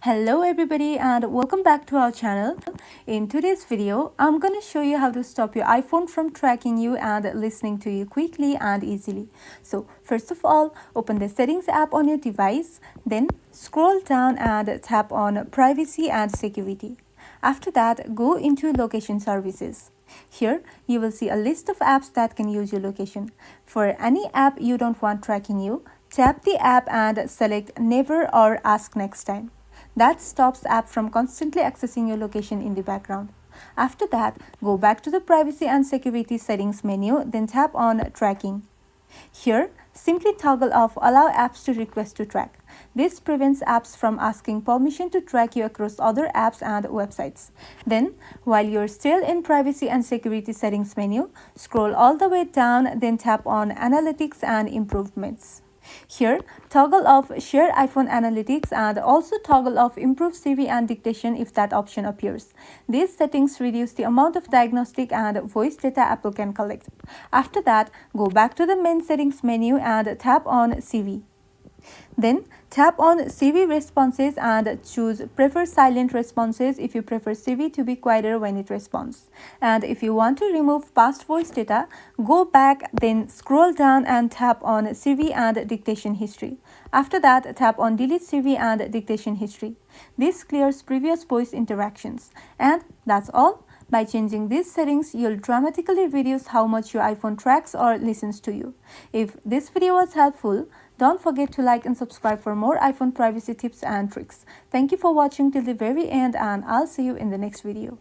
Hello everybody and welcome back to our channel. In today's video, I'm going to show you how to stop your iPhone from tracking you and listening to you quickly and easily. So first of all, open the settings app on your device, then scroll down and tap on privacy and security. After that, go into location services. Here, you will see a list of apps that can use your location. For any app you don't want tracking you, tap the app and select Never or Ask Next Time. That stops the app from constantly accessing your location in the background. After that, go back to the privacy and security settings menu, then tap on tracking. Here, simply toggle off Allow apps to request to track. This prevents apps from asking permission to track you across other apps and websites. Then, while you're still in Privacy and Security Settings menu, scroll all the way down, then tap on Analytics and Improvements. Here, toggle off Share iPhone Analytics and also toggle off Improve Siri and Dictation if that option appears. These settings reduce the amount of diagnostic and voice data Apple can collect. After that, go back to the main settings menu and tap on Siri. Then tap on Siri responses and choose Prefer Silent Responses if you prefer Siri to be quieter when it responds. And if you want to remove past voice data, go back, then scroll down and tap on Siri and Dictation History. After that, tap on Delete Siri and Dictation History. This clears previous voice interactions. And that's all. By changing these settings, you'll dramatically reduce how much your iPhone tracks or listens to you. If this video was helpful, don't forget to like and subscribe for more iPhone privacy tips and tricks. Thank you for watching till the very end and I'll see you in the next video.